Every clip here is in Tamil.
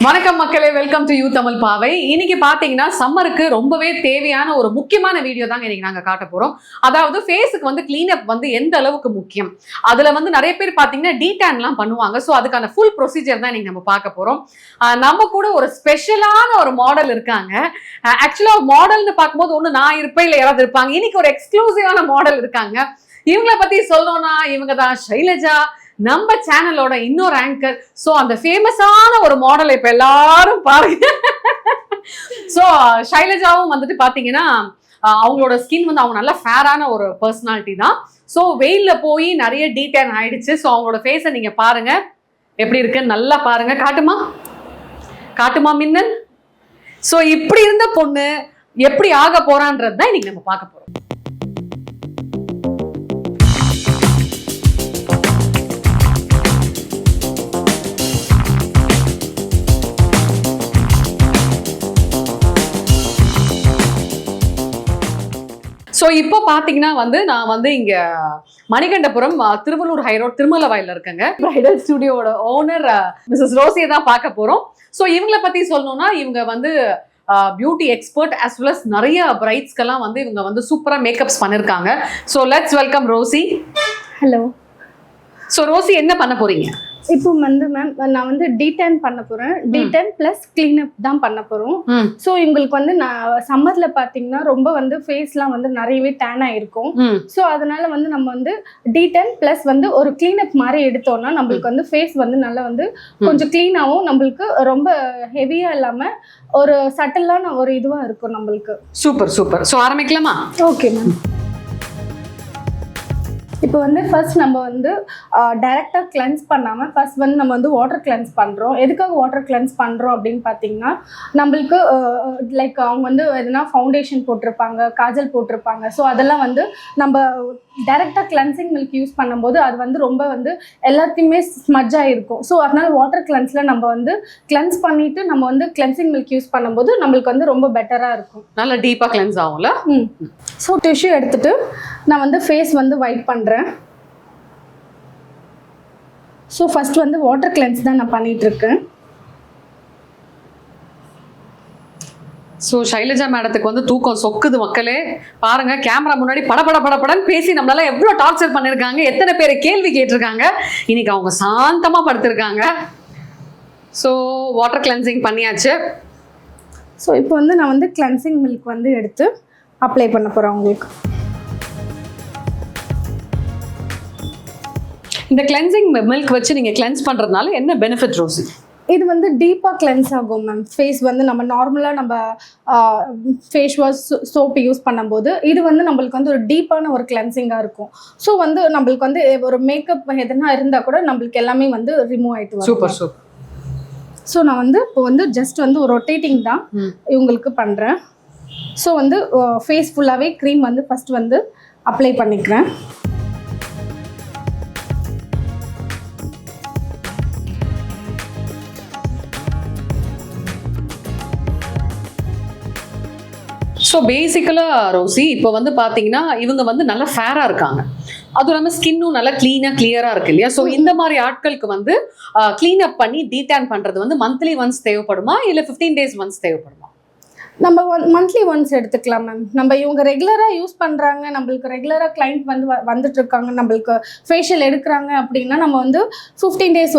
வணக்கம் மக்களே, வெல்கம் டு யூ தமிழ் பாவை. இன்னைக்கு பாத்தீங்கன்னா சம்மருக்கு ரொம்பவே தேவையான ஒரு முக்கியமான வீடியோ தாங்க இன்னைக்கு நாங்க காட்ட போறோம். அதாவது ஃபேஸுக்கு வந்து கிளீன் அப் வந்து எந்த அளவுக்கு முக்கியம், அதுல வந்து நிறைய பேர் பாத்தீங்கன்னா டீடான்லாம் பண்ணுவாங்க. ஸோ அதுக்கான ஃபுல் ப்ரொசீஜர் தான் இன்னைக்கு நம்ம பார்க்க போறோம். நம்ம கூட ஒரு ஸ்பெஷலான ஒரு மாடல் இருக்காங்க. ஆக்சுவலா மாடல்னு பார்க்கும்போது ஒண்ணு நான் இருப்பேன், இல்ல யாராவது இருப்பாங்க. இன்னைக்கு ஒரு எக்ஸ்க்ளூசிவான மாடல் இருக்காங்க. இவங்கள பத்தி சொல்லணும்னா இவங்க தான் ஷைலஜா, நம்ம சேனலோட இன்னொரு ஆங்கர். சோ அந்த ஃபேமஸான ஒரு மாடல் இப்ப எல்லாரும் பாருங்க. சோ ஷைலஜாவும் வந்துட்டு பாத்தீங்கன்னா அவங்களோட ஸ்கின் வந்து அவங்க நல்ல ஃபேரான ஒரு பர்சனாலிட்டி தான். ஸோ வெயில்ல போய் நிறைய டீடைன் ஆயிடுச்சு. ஸோ அவங்களோட ஃபேஸை நீங்க பாருங்க எப்படி இருக்குன்னு நல்லா பாருங்க. காட்டுமா மின்னல். ஸோ இப்படி இருந்த பொண்ணு எப்படி ஆக போறான்றது தான் இன்னைக்கு நம்ம பார்க்க போறோம். ஸோ இப்போ பார்த்தீங்கன்னா வந்து நான் வந்து இங்கே மணிகண்டபுரம் திருவள்ளூர் ஹைரோட் திருமலவாயில இருக்கேங்க. பிரைடல் ஸ்டுடியோட ஓனர் மிஸ்ஸஸ் ரோசியை தான் பார்க்க போகிறோம். ஸோ இவங்களை பற்றி சொல்லணும்னா இவங்க வந்து beauty expert as well as நிறைய பிரைட்ஸ்க்கெல்லாம் வந்து இவங்க வந்து சூப்பராக மேக்கப்ஸ் பண்ணியிருக்காங்க. So let's welcome Rosie. Hello. So Rosie என்ன பண்ண போறீங்க? இப்போ வந்து மேம் நான் வந்து டீடான் பண்ண போறேன். டீடான் பிளஸ் கிளீன் அப் தான் பண்ண போறோம். ஸோ இவங்களுக்கு வந்து நான் சம்மர்ல பாத்தீங்கன்னா ரொம்ப வந்து ஃபேஸ்லாம் வந்து நிறையவே டேன் ஆயிருக்கும். ஸோ அதனால வந்து நம்ம வந்து டீடான் பிளஸ் வந்து ஒரு கிளீன் அப் மாதிரி எடுத்தோம்னா நம்மளுக்கு வந்து ஃபேஸ் வந்து நல்லா வந்து கொஞ்சம் கிளீனாகவும் நம்மளுக்கு ரொம்ப ஹெவியா இல்லாம ஒரு சட்டலான ஒரு இதுவா இருக்கும் நம்மளுக்கு. Super super. ஸோ ஆரம்பிக்கலாமா? Okay ma'am. இப்போ வந்து ஃபர்ஸ்ட் நம்ம வந்து டைரெக்டாக கிளென்ஸ் பண்ணாமல் ஃபர்ஸ்ட் வந்து நம்ம வந்து வாட்டர் கிளென்ஸ் பண்ணுறோம். எதுக்காக வாட்டர் கிளென்ஸ் பண்ணுறோம் அப்படின்னு பார்த்தீங்கன்னா நம்மளுக்கு லைக் அவங்க வந்து எதுனா ஃபவுண்டேஷன் போட்டிருப்பாங்க, காஜல் போட்டிருப்பாங்க. ஸோ அதெல்லாம் வந்து நம்ம டைரெக்டாக கிளென்சிங் மில்க் யூஸ் பண்ணும்போது அது வந்து ரொம்ப வந்து எல்லாத்தையுமே ஸ்மட்ஜாக இருக்கும். ஸோ அதனால வாட்டர் கிளென்ஸில் நம்ம வந்து கிளென்ஸ் பண்ணிவிட்டு நம்ம வந்து கிளென்சிங் மில்க் யூஸ் பண்ணும்போது நம்மளுக்கு வந்து ரொம்ப பெட்டராக இருக்கும். நல்லா டீப்பாக கிளென்ஸ் ஆகும்ல. ஸோ டிஷ்யூ எடுத்துகிட்டு நான் வந்து ஃபேஸ் வந்து வைப் பண்ணுறேன். ஸோ ஃபர்ஸ்ட் வந்து வாட்டர் கிளென்ஸ் தான் நான் பண்ணிட்டு இருக்கேன். ஸோ ஷைலஜா மேடத்துக்கு வந்து தூக்கம் சொக்குது மக்களே. பாருங்க, கேமரா முன்னாடி படன்னு பேசி நம்மளால எவ்வளோ டார்ச்சர் பண்ணியிருக்காங்க, எத்தனை பேர் கேள்வி கேட்டிருக்காங்க. இன்னைக்கு அவங்க சாந்தமாக படுத்திருக்காங்க. ஸோ வாட்டர் கிளென்சிங் பண்ணியாச்சு. ஸோ இப்போ வந்து நான் வந்து கிளென்சிங் மில்க் வந்து எடுத்து அப்ளை பண்ண போகிறேன் உங்களுக்கு. இந்த கிளென்சிங் மில்க் வச்சு நீங்கள் கிளென்ஸ் பண்ணுறதுனால என்ன பெனிஃபிட் ரோசி? இது வந்து டீப்பாக கிளென்ஸ் ஆகும் மேம். ஃபேஸ் வந்து நம்ம நார்மலாக நம்ம ஃபேஸ் வாஷ் சோப்பு யூஸ் பண்ணும்போது இது வந்து நம்மளுக்கு வந்து ஒரு டீப்பான ஒரு கிளென்சிங்காக இருக்கும். ஸோ வந்து நம்மளுக்கு வந்து ஒரு மேக்கப் எதுனா இருந்தால் கூட நம்மளுக்கு எல்லாமே வந்து ரிமூவ் ஆகிட்டு வரும். Super super. ஸோ நான் வந்து இப்போ வந்து ஜஸ்ட் வந்து ஒரு ரொட்டேட்டிங் தான் இவங்களுக்கு பண்ணுறேன். ஸோ வந்து ஃபேஸ் ஃபுல்லாகவே க்ரீம் வந்து ஃபஸ்ட் வந்து அப்ளை பண்ணிக்கிறேன். ஸோ பேசிக்கலாக ரோசி இப்போ வந்து பார்த்தீங்கன்னா இவங்க வந்து நல்லா ஃபேராக இருக்காங்க, அதுவும் இல்லாமல் ஸ்கின்னும் நல்லா கிளியராக இருக்கு இல்லையா? ஸோ இந்த மாதிரி ஆட்களுக்கு வந்து க்ளீன் அப் பண்ணி டீடான் பண்ணுறது வந்து மந்த்லி ஒன்ஸ் தேவைப்படுமா இல்லை 15 days ஒன்ஸ் தேவைப்படுமா? நம்ம மந்த்லி ஒன்ஸ் எடுத்துக்கலாம் மேம். நம்ம இவங்க ரெகுலராக யூஸ் பண்ணுறாங்க, நம்மளுக்கு ரெகுலராக கிளைண்ட் வந்து வந்துட்டு இருக்காங்க, நம்மளுக்கு ஃபேஷியல் எடுக்கிறாங்க அப்படின்னா நம்ம வந்து 15 days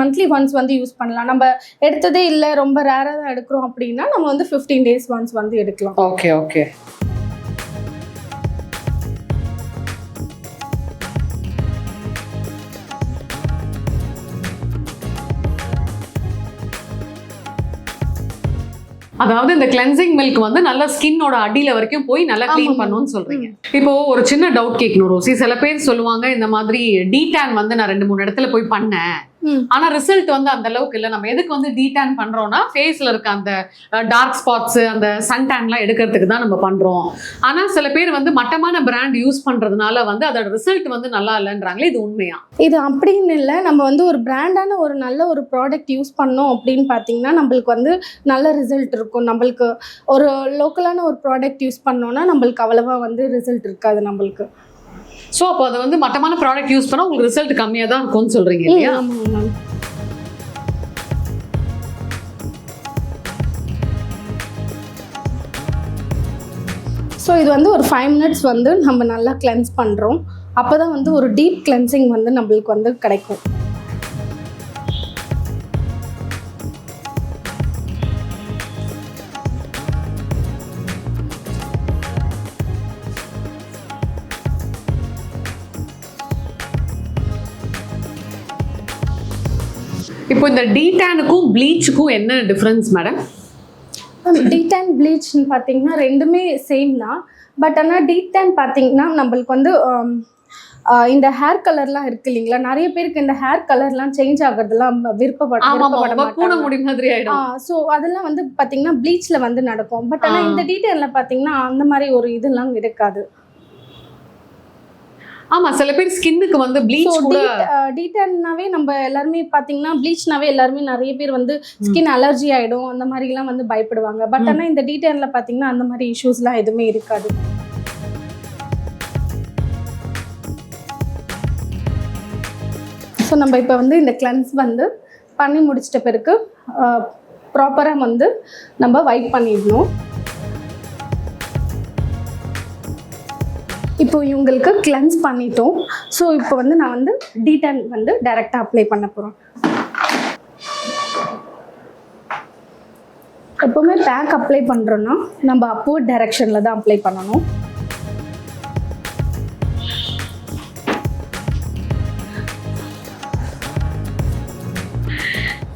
மந்த்லி ஒன்ஸ் வந்து யூஸ் பண்ணலாம். நம்ம எடுத்ததே இல்லை, ரொம்ப ரேராக தான் எடுக்கிறோம் அப்படின்னா நம்ம வந்து 15 days ஒன்ஸ் வந்து எடுக்கலாம். Okay okay. அதாவது இந்த கிளென்சிங் மில்க் வந்து நல்லா ஸ்கின்னோட அடியில வரைக்கும் போய் நல்லா கிளீன் பண்ணுன்னு சொல்றீங்க. இப்போ ஒரு சின்ன டவுட் கேட்கணும் ரோசி. சில பேர் சொல்லுவாங்க இந்த மாதிரி டீடான் வந்து நான் 2-3 இடத்துல போய் பண்ணேன், ஆனா ரிசல்ட் வந்து அந்த அளவுக்கு இல்லை. நம்ம எதுக்கு வந்து டீடான் பண்றோம்னா ஃபேஸ்ல இருக்க அந்த டார்க் ஸ்பாட்ஸ், அந்த சன் டேன்லாம் எடுக்கிறதுக்கு தான் நம்ம பண்றோம். ஆனா சில பேர் வந்து மட்டமான பிராண்ட் யூஸ் பண்றதுனால வந்து அதோட ரிசல்ட் வந்து நல்லா இல்லைன்றாங்களே, இது உண்மையா? இது அப்படின்னு இல்லை. நம்ம வந்து ஒரு பிராண்டான ஒரு நல்ல ஒரு ப்ராடக்ட் யூஸ் பண்ணோம் அப்படின்னு பார்த்தீங்கன்னா நம்மளுக்கு வந்து நல்ல ரிசல்ட் இருக்கும். நம்மளுக்கு ஒரு லோக்கலான ஒரு ப்ராடக்ட் யூஸ் பண்ணோம்னா நம்மளுக்கு அவ்வளவா வந்து ரிசல்ட் இருக்காது நம்மளுக்கு. ஸோ அப்போ அதை வந்து மட்டமான ப்ராடக்ட் யூஸ் பண்ணால் உங்களுக்கு ரிசல்ட் கம்மியாக தான் இருக்கும்னு சொல்கிறீங்க இல்லையா? ஸோ இது வந்து ஒரு 5 minutes வந்து நம்ம நல்லா கிளென்ஸ் பண்ணுறோம். அப்போ தான் வந்து ஒரு டீப் கிளென்சிங் வந்து நம்மளுக்கு வந்து கிடைக்கும். இப்போ இந்த டீடானுக்கும் ப்ளீச்சுக்கும் என்ன டிஃப்ரென்ஸ் மேடம்? டீடான் ப்ளீச்னு பார்த்தீங்கன்னா ரெண்டுமே சேம் தான். பட் ஆனால் டீடான் பார்த்தீங்கன்னா நம்மளுக்கு வந்து இந்த ஹேர் கலர்லாம் இருக்கு இல்லைங்களா, நிறைய பேருக்கு இந்த ஹேர் கலர்லாம் சேஞ்ச் ஆகுறதுலாம் பூனை முடி மாதிரி ஆயிடும். ஸோ அதெல்லாம் வந்து பார்த்தீங்கன்னா ப்ளீச்சில் வந்து நடக்கும். பட் ஆனால் இந்த டீடானில் பார்த்தீங்கன்னா அந்த மாதிரி ஒரு இதெல்லாம் இருக்காது. ஆமா, சில பேர் ஸ்கின்னுக்கு வந்து ப்ளீச் கூட டீடான்னாவே நம்ம எல்லாருமே பாத்தீங்கன்னா ப்ளீச்னாவே எல்லாருமே நிறைய பேர் வந்து ஸ்கின் அலர்ஜி ஆயிடும் அந்த மாதிரிலாம் வந்து பயப்படுவாங்க. பட் ஆனால் இந்த டீடான்ல பாத்தீங்கன்னா அந்த மாதிரி இஷ்யூஸ்லாம் எதுவுமே இருக்காது. ஸோ நம்ம இப்போ வந்து இந்த கிளென்ஸ் வந்து பண்ணி முடிச்சிட்ட பிறகு ப்ராப்பராக வந்து நம்ம வைப் பண்ணிடணும். இப்போ இவங்களுக்கு கிளென்ஸ் பண்ணிட்டோம். ஸோ இப்போ வந்து நான் வந்து டீடான் வந்து டைரெக்டாக அப்ளை பண்ண போகிறோம். எப்போவுமே பேக் அப்ளை பண்ணுறோன்னா நம்ம அப்வர்ட் டைரெக்ஷனில் தான் அப்ளை பண்ணணும்.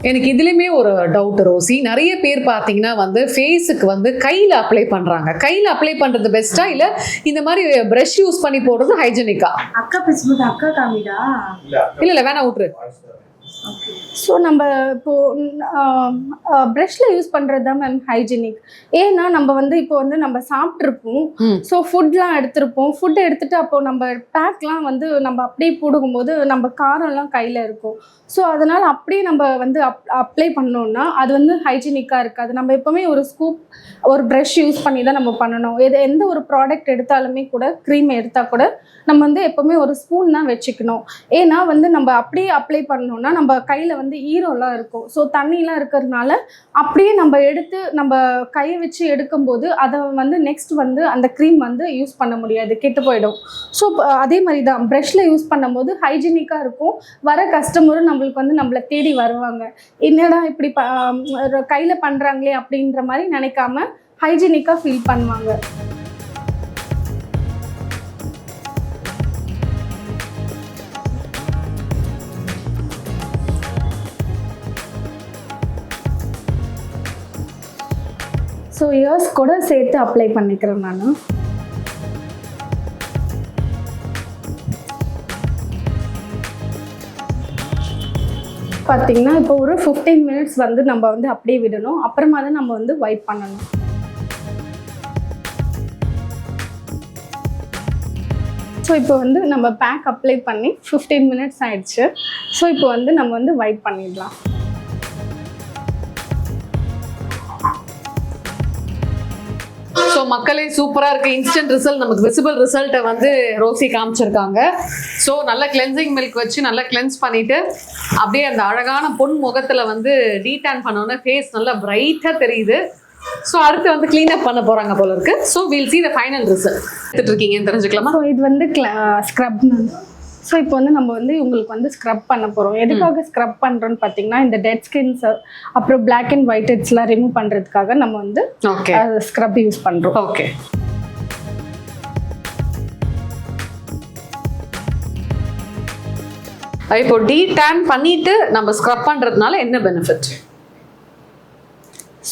எனக்கு இதுலயுமே ஒரு டவுட் ரோசி, நிறைய பேர் பாத்தீங்கன்னா வந்து ஃபேஸுக்கு வந்து கையில அப்ளை பண்றாங்க. கையில அப்ளை பண்றது பெஸ்டா இல்ல இந்த மாதிரி பிரஷ் யூஸ் பண்ணி போடுறது ஹைஜெனிக்கா? அக்கா பேசும்போது அக்கா காமிடா. இல்ல வேணா விட்டுரு. ஸோ நம்ம இப்போது ப்ரஷ்ல யூஸ் பண்ணுறது தான் மேம் ஹைஜீனிக். ஏன்னா நம்ம வந்து இப்போ வந்து நம்ம சாப்பிட்ருப்போம், ஸோ ஃபுட்லாம் எடுத்திருப்போம். ஃபுட் எடுத்துகிட்டு அப்போது நம்ம பேக்லாம் வந்து நம்ம அப்படியே போடும்போது நம்ம காரம்லாம் கையில் இருக்கும். ஸோ அதனால் அப்படியே நம்ம வந்து அப்ளை பண்ணோம்னா அது வந்து ஹைஜீனிக்காக இருக்காது. நம்ம எப்போவுமே ஒரு ஸ்கூப் ஒரு ப்ரஷ் யூஸ் பண்ணி தான் நம்ம பண்ணணும். எந்த ஒரு ப்ராடக்ட் எடுத்தாலுமே கூட, க்ரீம் எடுத்தால் கூட நம்ம வந்து எப்போவுமே ஒரு ஸ்பூன் தான் வச்சுக்கணும். ஏன்னா வந்து நம்ம அப்படியே அப்ளை பண்ணோம்னா நம்ம கையில் வந்து ஈரம்லாம் இருக்கும். ஸோ தண்ணிலாம் இருக்கிறதுனால அப்படியே நம்ம எடுத்து நம்ம கையை வச்சு எடுக்கும்போது அதை வந்து நெக்ஸ்ட் வந்து அந்த க்ரீம் வந்து யூஸ் பண்ண முடியாது, கெட்டு போயிடும். ஸோ அதே மாதிரி தான் ப்ரஷ்ல யூஸ் பண்ணும்போது ஹைஜீனிக்காக இருக்கும். வர கஸ்டமரும் நம்மளுக்கு வந்து நம்மளை தேடி வருவாங்க, என்னடா இப்படி கையில் பண்ணுறாங்களே அப்படின்ற மாதிரி நினைக்காம ஹைஜீனிக்காக ஃபீல் பண்ணுவாங்க. ஸோ இயர்ஸ் கூட சேர்த்து அப்ளை பண்ணிக்கிறேன் நான். பார்த்தீங்கன்னா இப்போ ஒரு 15 minutes வந்து நம்ம வந்து அப்படியே விடணும். அப்புறமா தான் நம்ம வந்து வைப் பண்ணணும். ஸோ இப்போ வந்து நம்ம பேக் அப்ளை பண்ணி 15 minutes ஆயிடுச்சு. ஸோ இப்போ வந்து நம்ம வந்து வைப் பண்ணிடலாம். ஸோ மக்களே சூப்பராக இருக்கு. இன்ஸ்டன்ட் ரிசல்ட், நமக்கு விசிபிள் ரிசல்ட்டை வந்து ரோசி காமிச்சிருக்காங்க. ஸோ நல்ல கிளென்சிங் மில்க் வச்சு நல்லா கிளென்ஸ் பண்ணிட்டு அப்படியே அந்த அழகான பொன் முகத்தில் வந்து டீடான் பண்ணோன்னே ஃபேஸ் நல்லா பிரைட்டாக தெரியுது. ஸோ அடுத்து வந்து க்ளீன் அப் பண்ண போகிறாங்க போல இருக்கு. So will see the final result. எடுத்துட்டு இருக்கீங்கன்னு தெரிஞ்சுக்கலாமா? ஸோ இது வந்து ஸ்க்ரப். ஸோ இப்போ வந்து நம்ம வந்து உங்களுக்கு வந்து ஸ்க்ரப் பண்ண போகிறோம். எதுக்காக ஸ்க்ரப் பண்ணுறோன்னு பார்த்தீங்கன்னா இந்த டெட் ஸ்கின்ஸ் அப்புறம் பிளாக் அண்ட் ஒயிட் ஹெட்ஸ்லாம் ரிமூவ் பண்ணுறதுக்காக நம்ம வந்து ஸ்க்ரப் யூஸ் பண்ணுறோம். ஓகே. இப்போ டீடான் பண்ணிட்டு நம்ம ஸ்க்ரப் பண்ணுறதுனால என்ன பெனிஃபிட்?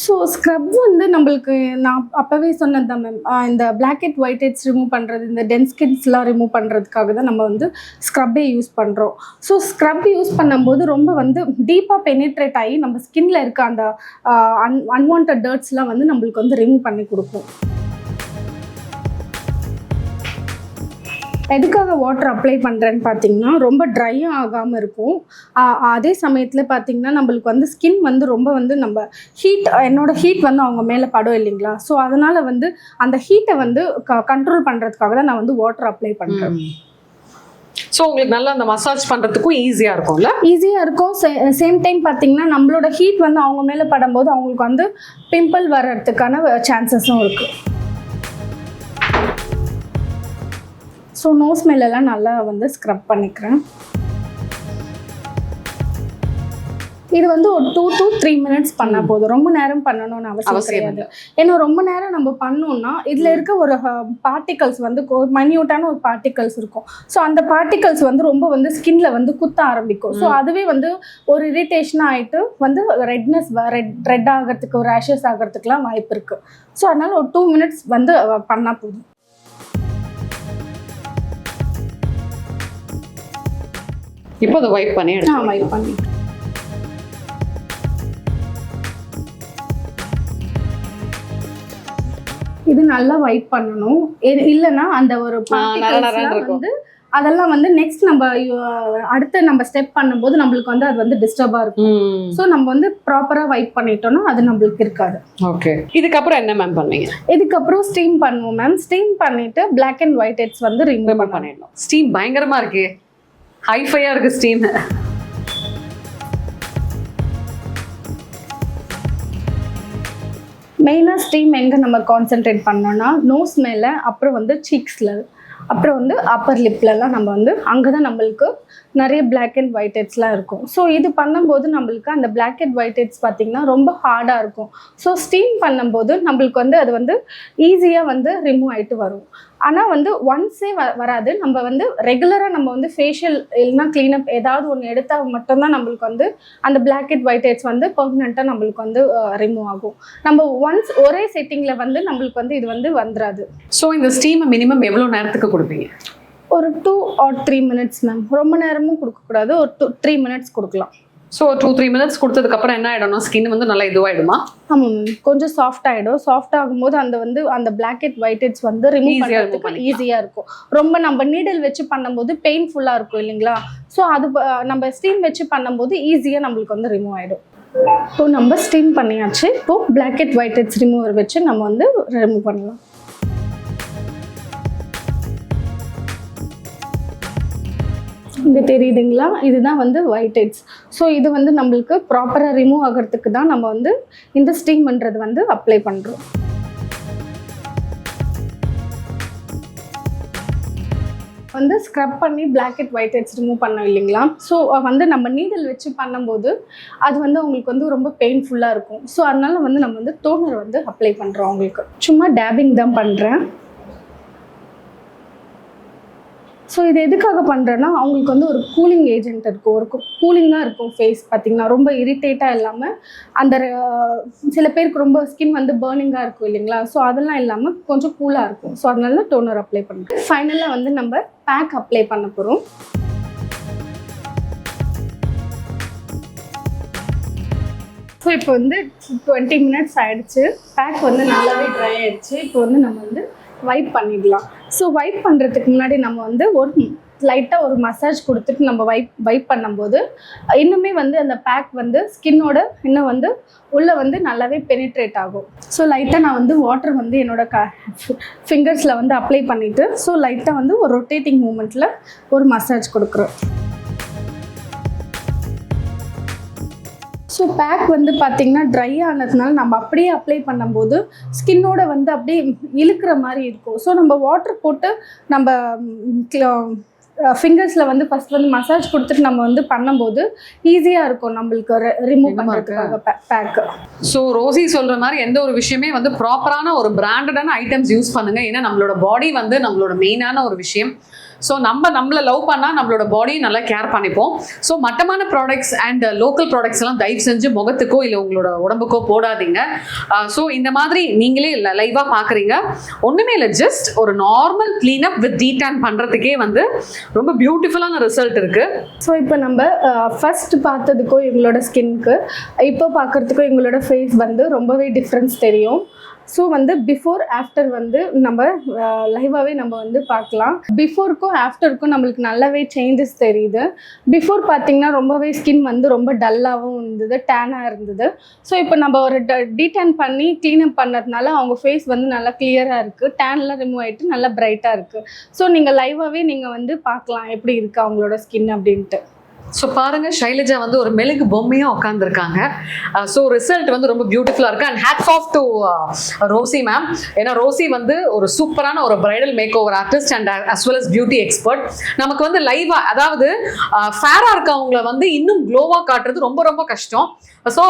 ஸோ ஸ்க்ரப் வந்து நம்மளுக்கு நான் அப்போவே சொன்னது தான் மேம், இந்த black head white heads remove பண்ணுறது, இந்த டென் ஸ்கின்ஸ்லாம் ரிமூவ் பண்ணுறதுக்காக தான் நம்ம வந்து ஸ்க்ரப்பே யூஸ் பண்ணுறோம். ஸோ ஸ்க்ரப் யூஸ் பண்ணும்போது ரொம்ப வந்து டீப்பாக பெனிட்ரேட் ஆகி நம்ம ஸ்கின்ல இருக்க அந்த அன்வான்ட் டர்ட்ஸ்லாம் வந்து நம்மளுக்கு வந்து ரிமூவ் பண்ணி கொடுக்கும். எதுக்காக வாட்டர் அப்ளை பண்ணுறேன்னு பார்த்தீங்கன்னா ரொம்ப ட்ரையாக ஆகாமல் இருக்கும். அதே சமயத்தில் பார்த்தீங்கன்னா நம்மளுக்கு வந்து ஸ்கின் வந்து ரொம்ப வந்து நம்ம ஹீட், என்னோடய ஹீட் வந்து அவங்க மேலே படும் இல்லைங்களா. ஸோ அதனால் வந்து அந்த ஹீட்டை வந்து கண்ட்ரோல் பண்ணுறதுக்காக தான் நான் வந்து வாட்டர் அப்ளை பண்ணுறேன். ஸோ உங்களுக்கு நல்லா அந்த மசாஜ் பண்ணுறதுக்கும் ஈஸியாக இருக்கும்ல? ஈஸியாக இருக்கும். சேம் டைம் பார்த்தீங்கன்னா நம்மளோட ஹீட் வந்து அவங்க மேலே படும்போது அவங்களுக்கு வந்து பிம்பிள் வர்றதுக்கான சான்சஸும் இருக்குது. ஸோ நோஸ் மேலெல்லாம் நல்லா வந்து ஸ்க்ரப் பண்ணிக்கிறேன். இது வந்து ஒரு 2 to 3 minutes பண்ணால் போதும். ரொம்ப நேரம் பண்ணணும்னு அவசியம் கிடையாது. ஏன்னா ரொம்ப நேரம் நம்ம பண்ணோம்னா இதில் இருக்க ஒரு பார்ட்டிகல்ஸ் வந்து மைன்யூட்டான ஒரு பார்ட்டிகல்ஸ் இருக்கும். ஸோ அந்த பார்ட்டிகல்ஸ் வந்து ரொம்ப வந்து ஸ்கின்ல வந்து குத்த ஆரம்பிக்கும். ஸோ அதுவே வந்து ஒரு இரிட்டேஷனாக ஆகிட்டு வந்து ரெட் ஆகிறதுக்கு ரேஷஸ் ஆகிறதுக்குலாம் வாய்ப்பு இருக்குது. ஸோ அதனால ஒரு 2 minutes வந்து பண்ணால் போதும். இப்போ அதை வைப் பண்ணி வைப் பண்ணி இது நல்லா வைப் பண்ணணும். இல்லைன்னா அந்த ஒரு வந்து அதெல்லாம் வந்து நெக்ஸ்ட் நம்ம அடுத்து நம்ம ஸ்டெப் பண்ணும்போது நம்மளுக்கு வந்து அது வந்து டிஸ்டர்பாக இருக்கும். ஸோ நம்ம வந்து ப்ராப்பராக வைப் பண்ணிட்டோம்னா அது நம்மளுக்கு இருக்காது. ஓகே, இதுக்கப்புறம் என்ன மேம் பண்ணுவீங்க? இதுக்கப்புறம் ஸ்டீம் பண்ணுவோம் மேம். ஸ்டீம் பண்ணிட்டு பிளாக் அண்ட் ஒயிட் ஹெட்ஸ் வந்து ரிமூவ் பண்ணிடணும். ஸ்டீம் பயங்கரமா இருக்கு, ஹைஃபையா இருக்கு ஸ்டீம். மெயினாக ஸ்டீம் எங்கே நம்ம கான்சென்ட்ரேட் பண்ணோம்னா நோஸ் மேலே, அப்புறம் வந்து சீக்ஸில், அப்புறம் வந்து அப்பர் லிப்லலாம் நம்ம வந்து அங்கே தான் நம்மளுக்கு நிறைய பிளாக் அண்ட் ஒயிட் ஹெட்ஸ்லாம் இருக்கும். ஸோ இது பண்ணும்போது நம்மளுக்கு அந்த பிளாக் அண்ட் ஒயிட் ஹெட்ஸ் பார்த்திங்கன்னா ரொம்ப ஹார்டாக இருக்கும். ஸோ ஸ்டீம் பண்ணும்போது நம்மளுக்கு வந்து அது வந்து ஈஸியாக வந்து ரிமூவ் ஆகிட்டு வரும். ஆனால் வந்து ஒன்ஸே வராது. நம்ம வந்து ரெகுலராக நம்ம வந்து ஃபேஷியல் இல்லைனா க்ளீனப் ஏதாவது ஒன்று எடுத்தால் மட்டும்தான் நம்மளுக்கு வந்து அந்த பிளாக் அண்ட் ஒயிட் ஹெட்ஸ் வந்து பர்மனெண்ட்டாக நம்மளுக்கு வந்து ரிமூவ் ஆகும். நம்ம ஒன்ஸ் ஒரே செட்டிங்கில் வந்து நம்மளுக்கு வந்து இது வந்து வந்துடாது. ஸோ இந்த ஸ்டீமை மினிமம் எவ்வளோ நேரத்துக்கு கொடுப்பீங்க? ஒரு 2 or 3 minutes மேம். ரொம்ப நேரமும் கொடுக்கக்கூடாது, ஒரு 3 minutes கொடுக்கலாம். ஸோ 2-3 minutes கொடுத்ததுக்கப்புறம் என்ன ஆகிடும்னா ஸ்கின் வந்து நல்லா இதுவாகிடுமா? ஆமாம் மேம், கொஞ்சம் சாஃப்ட் ஆகிடும். சாஃப்ட் ஆகும்போது அந்த பிளாக் அண்ட் ஒயிட் ஹெட்ஸ் வந்து ரிமூவ் பண்ணுறதுக்கு ஈஸியாக இருக்கும். ரொம்ப நம்ம நீடில் வச்சு பண்ணும்போது பெயின்ஃபுல்லாக இருக்கும் இல்லைங்களா? ஸோ அது நம்ம ஸ்டீம் வச்சு பண்ணும்போது ஈஸியாக நம்மளுக்கு வந்து ரிமூவ் ஆகிடும். இப்போ நம்ம ஸ்டீம் பண்ணியாச்சு. இப்போது black and white heads remover வச்சு நம்ம வந்து ரிமூவ் பண்ணலாம். இங்கே தெரியுதுங்களா? இதுதான் வந்து ஒயிட் ஹெட்ஸ். ஸோ இது வந்து நம்மளுக்கு ப்ராப்பராக ரிமூவ் ஆகிறதுக்கு தான் நம்ம வந்து இந்த ஸ்டீம் பண்ணுறது வந்து அப்ளை பண்ணுறோம். வந்து ஸ்க்ரப் பண்ணி black and white heads remove பண்ணோம் இல்லைங்களா? ஸோ வந்து நம்ம நீடில் வச்சு பண்ணும்போது அது வந்து அவங்களுக்கு வந்து ரொம்ப பெயின்ஃபுல்லாக இருக்கும். ஸோ அதனால வந்து நம்ம வந்து டோனர் வந்து அப்ளை பண்ணுறோம். அவங்களுக்கு சும்மா டேபிங் தான் பண்ணுறேன். ஸோ இது எதுக்காக பண்ணுறேன்னா அவங்களுக்கு வந்து ஒரு கூலிங் ஏஜென்ட் இருக்கும், ஒரு கூலிங்காக இருக்கும் ஃபேஸ் பார்த்திங்கன்னா. ரொம்ப இரிட்டேட்டாக இல்லாமல் அந்த சில பேருக்கு ரொம்ப ஸ்கின் வந்து பர்னிங்காக இருக்கும் இல்லைங்களா? ஸோ அதெல்லாம் இல்லாமல் கொஞ்சம் கூலாக இருக்கும். ஸோ அதனால டோனர் அப்ளை பண்ணுறோம். ஃபைனலாக வந்து நம்ம பேக் அப்ளை பண்ண போகிறோம். ஸோ இப்போ வந்து 20 minutes ஆகிடுச்சு. பேக் வந்து நல்லாவே ட்ரை ஆகிடுச்சு. இப்போ வந்து நம்ம வந்து வைப் பண்ணிடலாம். ஸோ வைப் பண்ணுறதுக்கு முன்னாடி நம்ம வந்து ஒரு லைட்டாக ஒரு மசாஜ் கொடுத்துட்டு நம்ம வைப் பண்ணும்போது இன்னுமே வந்து அந்த பேக் வந்து ஸ்கின்னோட இன்னும் வந்து உள்ளே வந்து நல்லாவே பெனிட்ரேட் ஆகும். ஸோ லைட்டாக நான் வந்து வாட்டர் வந்து என்னோட ஃபிங்கர்ஸில் வந்து அப்ளை பண்ணிவிட்டு ஸோ லைட்டாக வந்து ஒரு ரொட்டேட்டிங் மூமெண்ட்டில் ஒரு மசாஜ் கொடுக்குறோம். ஸோ பேக் வந்து பார்த்திங்கன்னா ட்ரை ஆனதுனால நம்ம அப்படியே அப்ளை பண்ணும்போது ஸ்கின்னோட வந்து அப்படியே இழுக்கிற மாதிரி இருக்கும். ஸோ நம்ம வாட்டர் போட்டு நம்ம ஃபிங்கர்ஸில் வந்து ஃபஸ்ட் வந்து மசாஜ் கொடுத்துட்டு நம்ம வந்து பண்ணும்போது ஈஸியாக இருக்கும் நம்மளுக்கு ரிமூவ் பண்ணுறதுக்காக பேக்கு. ஸோ ரோசி சொல்கிற மாதிரி எந்த ஒரு விஷயமே வந்து ப்ராப்பரான ஒரு பிராண்டடான ஐட்டம்ஸ் யூஸ் பண்ணுங்கள். ஏன்னா நம்மளோட பாடி வந்து நம்மளோட மெயினான ஒரு விஷயம். ஸோ நம்மளை லவ் பண்ணால் நம்மளோட பாடியை நல்லா கேர் பண்ணிப்போம். ஸோ மட்டமான ப்ராடக்ட்ஸ் அண்ட் லோக்கல் ப்ராடக்ட்ஸ் எல்லாம் தயவு செஞ்சு முகத்துக்கோ இல்லை உங்களோட உடம்புக்கோ போடாதீங்க. ஸோ இந்த மாதிரி நீங்களே லைவாக பார்க்குறீங்க, ஒன்றுமே இல்லை, ஜஸ்ட் ஒரு நார்மல் க்ளீனப் வித் டீடான் பண்ணுறதுக்கே வந்து ரொம்ப பியூட்டிஃபுல்லான ரிசல்ட் இருக்குது. ஸோ இப்போ நம்ம ஃபர்ஸ்ட் பார்த்ததுக்கும் எங்களோட ஸ்கின்க்கு இப்போ பார்க்குறதுக்கும் எங்களோட ஃபேஸ் வந்து ரொம்பவே டிஃப்ரென்ஸ் தெரியும். ஸோ வந்து பிஃபோர் ஆஃப்டர் வந்து நம்ம லைவாகவே நம்ம வந்து பார்க்கலாம். பிஃபோருக்கும் ஆஃப்டருக்கும் நம்மளுக்கு நல்லாவே சேஞ்சஸ் தெரியுது. பிஃபோர் பார்த்திங்கன்னா ரொம்பவே ஸ்கின் வந்து ரொம்ப டல்லாகவும் இருந்தது, டேனாக இருந்தது. ஸோ இப்போ நம்ம ஒரு டீடான் பண்ணி க்ளீனப் பண்ணதுனால அவங்க ஃபேஸ் வந்து நல்லா கிளியராக இருக்குது, டேன்லாம் ரிமூவ் ஆகிட்டு நல்லா பிரைட்டாக இருக்குது. ஸோ நீங்கள் லைவாகவே நீங்கள் வந்து பார்க்கலாம் எப்படி இருக்குது அவங்களோட ஸ்கின் அப்படின்ட்டு. ஸோ பாருங்க ஷைலஜா வந்து ஒரு மெழுகு பொம்மையா உட்காந்துருக்காங்க. ஸோ ரிசல்ட் வந்து ரொம்ப பியூட்டிஃபுல்லா இருக்கு. And hats off to Rosie ma'am. ஏன்னா ரோசி வந்து ஒரு சூப்பரான ஒரு bridal makeover artist and as well as beauty expert. நமக்கு வந்து லைவா, அதாவது ஃபேரா இருக்கவங்களை வந்து இன்னும் க்ளோவா காட்டுறது ரொம்ப ரொம்ப கஷ்டம். ஸோ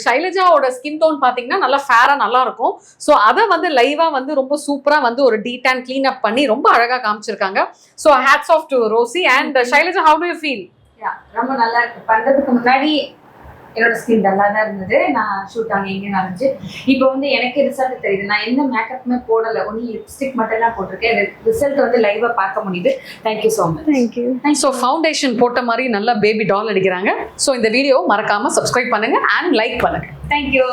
ஷைலஜாவோட ஸ்கின் டோன் பார்த்தீங்கன்னா நல்லா ஃபேரா நல்லா இருக்கும். ஸோ அதை வந்து லைவா வந்து ரொம்ப சூப்பரா வந்து ஒரு டீடான் கிளீன் அப் பண்ணி ரொம்ப அழகா காமிச்சிருக்காங்க. So hats off to Rosie. And Shailaja, how do you feel? ரொம்ப நல்லா இருக்கு. பண்றதுக்கு முன்னாடி என்னோட ஸ்கின் நல்லா தான் இருந்தது. நான் ஷூட் அங்கே எங்கேயும் நடந்துச்சு. இப்போ வந்து எனக்கு ரிசல்ட் தெரியுது. நான் எந்த மேக்கப்புமே போடலை, ஒன்லி லிப்ஸ்டிக் மட்டும் தான் போட்டிருக்கேன். ரிசல்ட் வந்து லைவா பார்க்க முடியுது. Thank you so much. Thank you. So foundation போட்ட மாதிரி நல்லா பேபி டால் அடிக்கிறாங்க. ஸோ இந்த வீடியோ மறக்காம சப்ஸ்கிரைப் பண்ணுங்க அண்ட் லைக் பண்ணுங்க. தேங்க்யூ.